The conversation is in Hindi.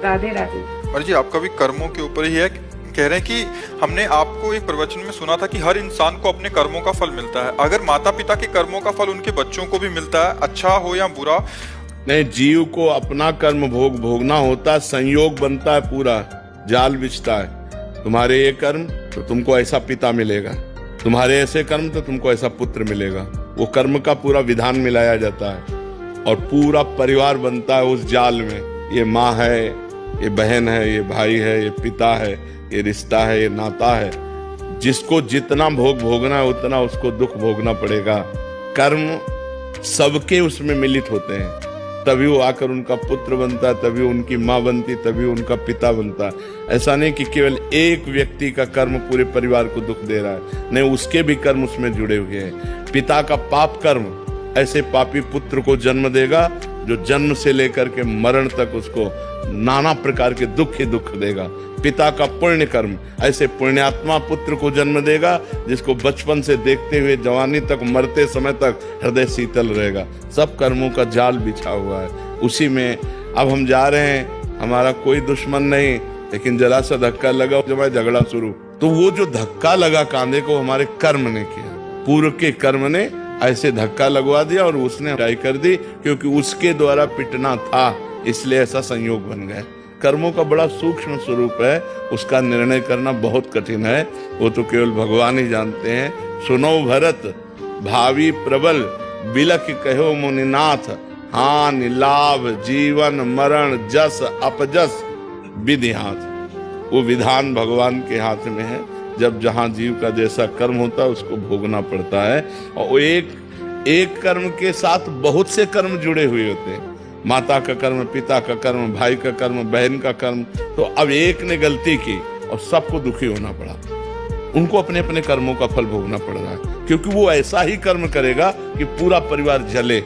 राधे राधे। और जी आपका भी कर्मों के ऊपर ही है। कह रहे हैं कि हमने आपको एक प्रवचन में सुना था कि हर इंसान को अपने कर्मों का फल मिलता है। अगर माता पिता के कर्मों का फल उनके बच्चों को भी मिलता है, अच्छा हो या बुरा। नहीं, जीव को अपना कर्म भोगना होता है, संयोग बनता है, पूरा जाल बिछता है। तुम्हारे ये कर्म तो तुमको ऐसा पिता मिलेगा, तुम्हारे ऐसे कर्म तो तुमको ऐसा पुत्र मिलेगा। वो कर्म का पूरा विधान मिलाया जाता है और पूरा परिवार बनता है उस जाल में। ये माँ है, ये बहन है, ये भाई है, ये पिता है, ये रिश्ता है, ये नाता है। जिसको जितना भोग भोगना है उतना उसको दुख भोगना पड़ेगा। कर्म सबके उसमें मिलित होते हैं, तभी वो आकर उनका पुत्र बनता है, तभी उनकी माँ बनती, तभी उनका पिता बनता है। ऐसा नहीं कि केवल एक व्यक्ति का कर्म पूरे परिवार को दुख दे रहा है, नहीं, उसके भी कर्म उसमें जुड़े हुए हैं। पिता का पाप कर्म ऐसे पापी पुत्र को जन्म देगा जो जन्म से लेकर के मरण तक उसको नाना प्रकार के दुख ही दुख देगा। पिता का पुण्य कर्म ऐसे पुण्यात्मा पुत्र को जन्म देगा जिसको बचपन से देखते हुए जवानी तक, मरते समय तक हृदय शीतल रहेगा। सब कर्मों का जाल बिछा हुआ है उसी में। अब हम जा रहे हैं, हमारा कोई दुश्मन नहीं, लेकिन जरा सा धक्का लगा, जब है झगड़ा शुरू। तो वो जो धक्का लगा कांधे को, हमारे कर्म ने किया, पूर्व के कर्म ने ऐसे धक्का लगवा दिया और उसने ट्राई कर दी, क्योंकि उसके द्वारा पिटना था, इसलिए ऐसा संयोग बन गया। कर्मों का बड़ा सूक्ष्म स्वरूप है, उसका निर्णय करना बहुत कठिन है, वो तो केवल भगवान ही जानते हैं। सुनो भरत भावी प्रबल, बिलख कहो मुनिनाथ, हानि लाभ जीवन मरण जस अपजस विधि हाथ। वो विधान भगवान के हाथ में है। जब जहां जीव का जैसा कर्म होता है उसको भोगना पड़ता है। और वो एक कर्म के साथ बहुत से कर्म जुड़े हुए होते हैं। माता का कर्म, पिता का कर्म, भाई का कर्म, बहन का कर्म। तो अब एक ने गलती की और सबको दुखी होना पड़ा, उनको अपने अपने कर्मों का फल भोगना पड़ रहा है, क्योंकि वो ऐसा ही कर्म करेगा कि पूरा परिवार जले।